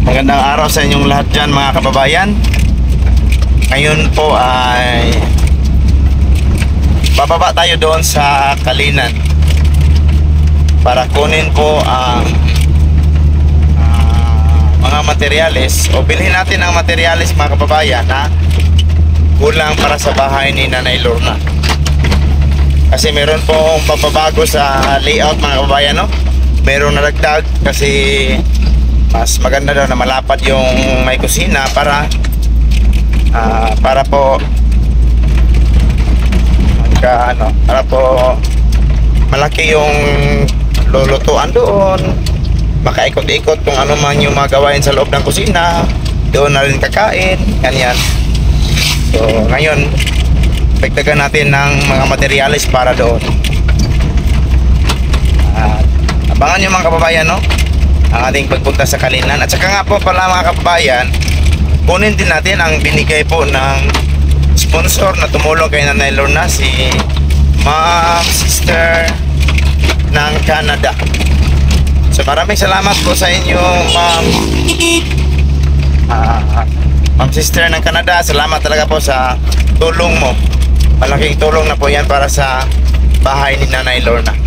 Magandang araw sa inyong lahat dyan mga kababayan. Ngayon po ay bababa tayo doon sa Kalinan para kunin po ang mga materyales o bilhin natin ang materyales mga kababayan na kulang para sa bahay ni Nanay Lorna. Kasi meron pong papabago sa layout mga kababayan, no? Meron na dagdag kasi mas maganda daw na malapad yung may kusina para po para po malaki yung lulutuan doon, makaikot-ikot kung ano man yung magawain sa loob ng kusina, doon na rin kakain, ganyan. So ngayon pagdagan natin ng mga materyales para doon. Abangan nyo mga kababayan, no, ang ating pagpunta sa Kalinan. At saka nga po pala mga kababayan, kunin din natin ang binigay po ng sponsor na tumulong kay Nanay Lorna, si Ma'am Sister ng Canada. So maraming salamat po sa inyo Ma'am Sister ng Canada. Salamat talaga po sa tulong mo. Malaking tulong na po yan para sa bahay ni Nanay Lorna.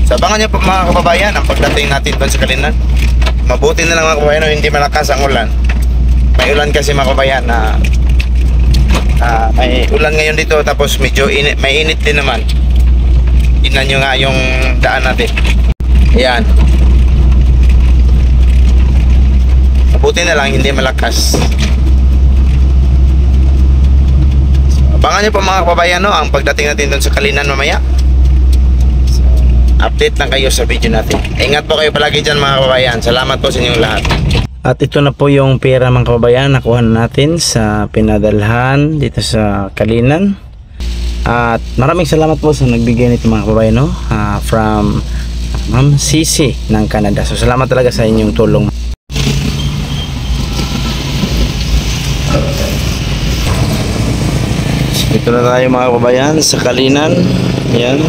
So abangan nyo po mga kababayan ang pagdating natin doon sa Kalinan. Mabuti na lang mga kababayan, hindi malakas ang ulan. May ulan kasi mga kababayan na may ulan ngayon dito, tapos medyo init, may init din naman. Tingnan nyo nga yung daan natin. Ayan. Mabuti na lang hindi malakas. So, abangan nyo po mga kababayan, no, ang pagdating natin doon sa Kalinan mamaya. Update lang kayo sa video natin. Ingat po kayo palagi dyan mga kababayan. Salamat po sa inyong lahat. At ito na po yung pera mga kababayan, nakuha na natin sa pinadalhan dito sa Kalinan. At maraming salamat po sa nagbigay nito mga kababayan, no? From Ma'am Sisi ng Canada. So salamat talaga sa inyong tulong. So, ito na tayo mga kababayan sa Kalinan. Yan.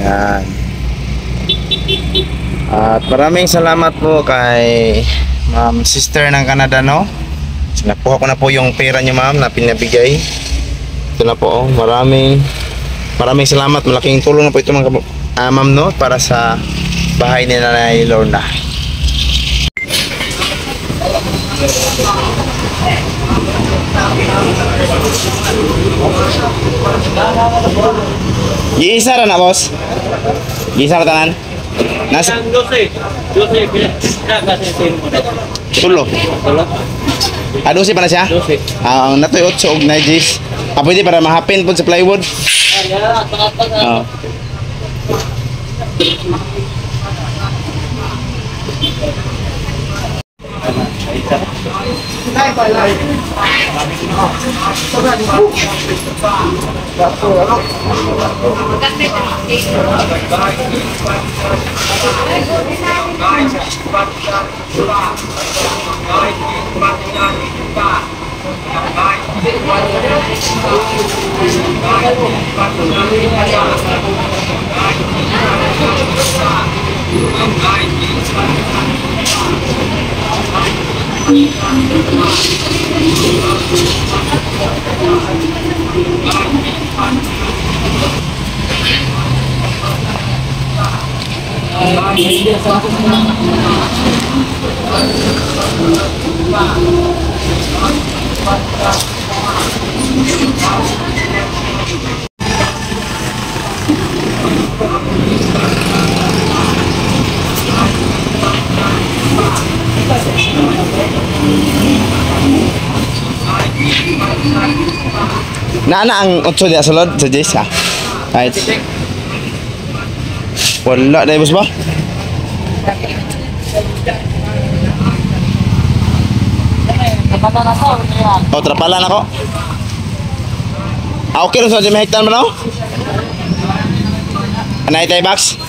Yan. At maraming salamat po kay Ma'am Sister ng Canada, no? Nakuha ko na po yung pera niyo ma'am na pinabigay. Ito na po, maraming salamat. Malaking tulong na po ito mga ma'am, no, para sa bahay ni Nanay Lorna. Giisa ra na boss? Giisa ra tanan? Nasa 12 Tulo. Ah, 12 pa na siya? 12. Ang natoy 8 og 9 Gs. Pwede para mahapin po sa plywood. Na ang 8 dia sulod sa Jess ha. Right. Wala dai bos ba? Oh, trapalan ako. Okay rin sa may hektar mo na? Anay tayo box?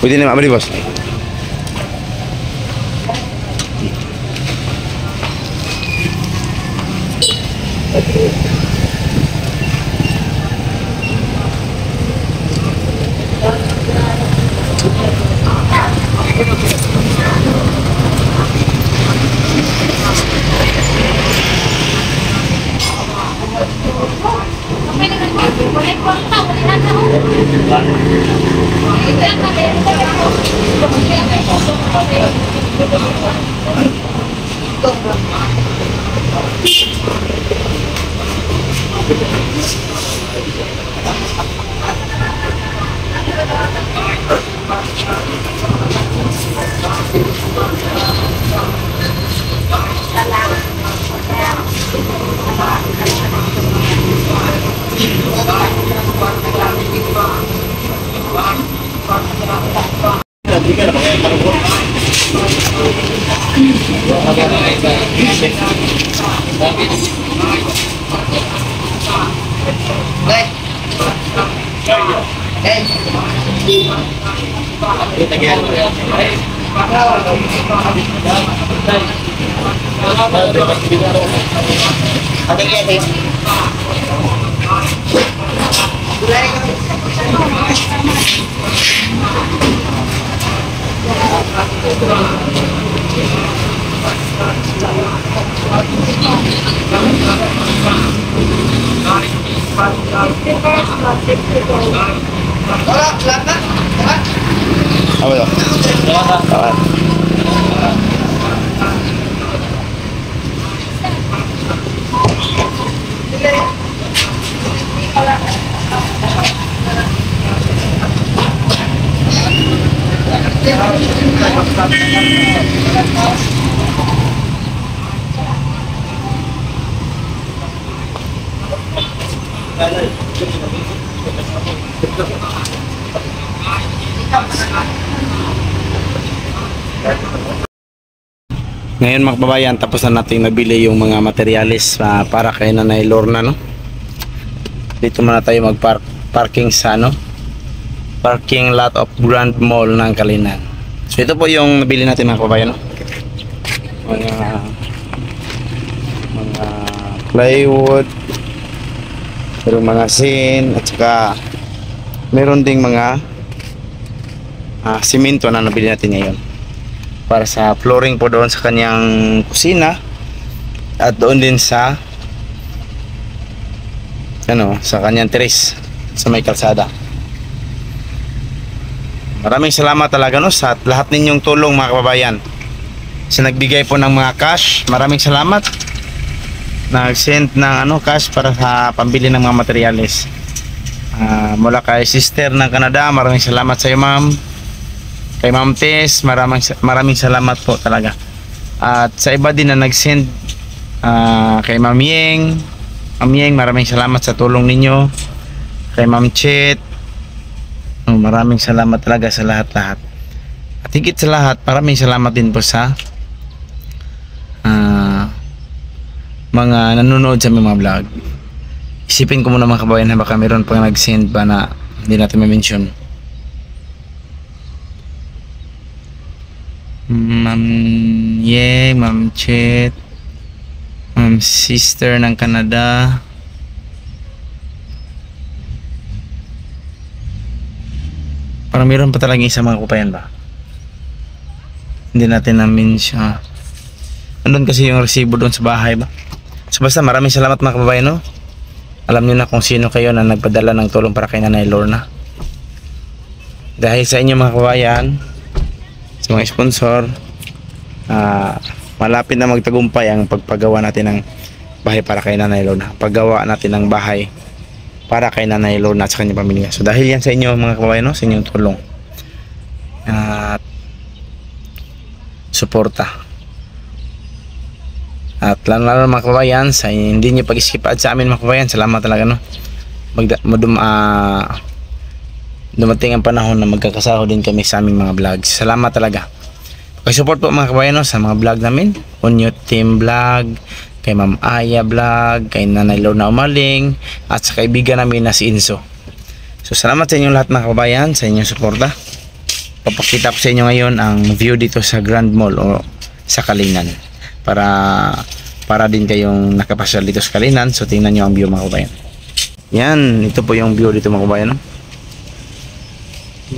Pwede na mabili, boss. Apa tuh? Kawan. Ngayon mga kababayan, tapos na natin nabili yung mga materyales para kay Nanay Lorna, no? Dito muna tayo parking sa parking lot of Grand Mall ng Kalinan. So ito po yung nabili natin mga kababayan, no? Mga plywood, merong mga sin, at saka meron ding mga simento na nabili natin ngayon para sa flooring po doon sa kanyang kusina at doon din sa sa kanyang terrace sa may kalsada. Maraming salamat talaga, no, sa lahat ninyong tulong mga kababayan. Sa nagbigay po ng mga cash, maraming salamat. Nag-send ng cash para sa pambili ng mga materyales. Mula kay sister ng Canada, maraming salamat sa iyo, ma'am. Kay Ma'am Tess, maraming salamat po talaga. At sa iba din na nag-send, kay Ma'am Yeng. Ma'am Yeng, maraming salamat sa tulong ninyo. Kay Ma'am Chet, maraming salamat talaga sa lahat-lahat. At higit sa lahat, maraming salamat din po sa mga nanonood sa mga vlog. Isipin ko muna mga kabayan na baka meron pang nag-send ba na hindi natin ma-mention. Ma'am Yeng, Ma'am Chet, Ma'am Sister ng Canada, parang meron pa talaga isa mga kabayan ba? Hindi natin na-mention. Andun kasi yung resibo doon sa bahay ba? So basta maraming salamat mga kababayan, no? Alam niyo na kung sino kayo na nagpadala ng tulong para kay Nanay Lorna. Dahil sa inyo mga kababayan, sa mga sponsor, malapit na magtagumpay ang pagpagawa natin ng bahay para kay Nanay Lorna. Paggawa natin ng bahay para kay Nanay Lorna at sa kanyang pamilya. So dahil yan sa inyo mga kababayan, no? Sa inyong tulong at suporta. At lalo mga kababayan, sa hindi nyo pag-skip ad sa amin mga kababayan, salamat talaga, no? Dumating ang panahon na magkakasahod din kami sa aming mga vlogs. Salamat talaga. Pag-support po mga kababayan, no, sa mga vlog namin, Unyo Team Vlog, kay Ma'am Aya Vlog, kay Nanay Lorna Umaling, at sa kaibigan namin na si Inso. So salamat sa inyong lahat mga kababayan sa inyong suporta. Papakita ko sa inyo ngayon ang view dito sa Grand Mall o sa Kalinan para din kayong nakapasyal dito sa Kalinan. So tingnan nyo ang view mga kababayan. Yan, ito po yung view dito mga kababayan, no?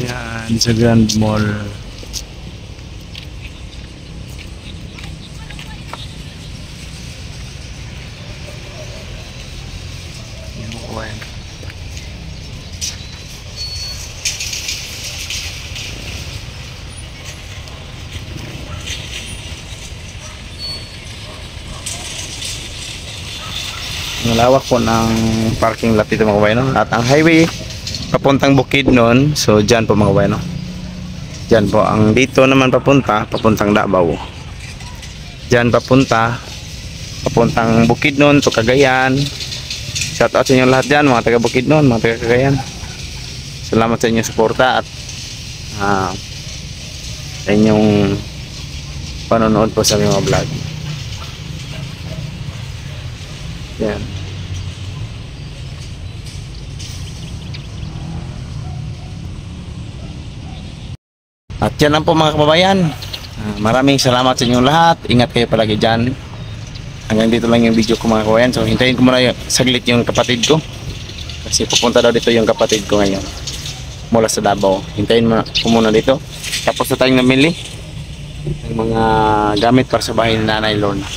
Yan, sa Grand Mall. Yan mga kababayan. Ang lawak po ng parking lot dito mga kabayan, no? At ang highway papuntang Bukidnon, so dyan po mga kabayan, no? Dyan po, ang dito naman papuntang Davao. Dyan papuntang Bukidnon to Cagayan. Shout out sa inyo lahat dyan, mga taga Bukidnon, mga taga Cagayan. Salamat sa inyong suporta at sa inyong panonood po sa mga vlog. Yan. At yan lang po mga kababayan. Maraming salamat sa inyong lahat. Ingat kayo palagi dyan. Hanggang dito lang yung video ko mga kababayan. So hintayin ko muna saglit yung kapatid ko. Kasi pupunta daw dito yung kapatid ko ngayon mula sa Davao. Hintayin ko muna dito. Tapos na tayong namili ng mga gamit para sa bahay ni Nanay Lorna.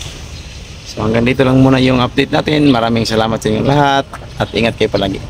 So hanggang dito lang muna yung update natin. Maraming salamat sa inyong lahat. At ingat kayo palagi.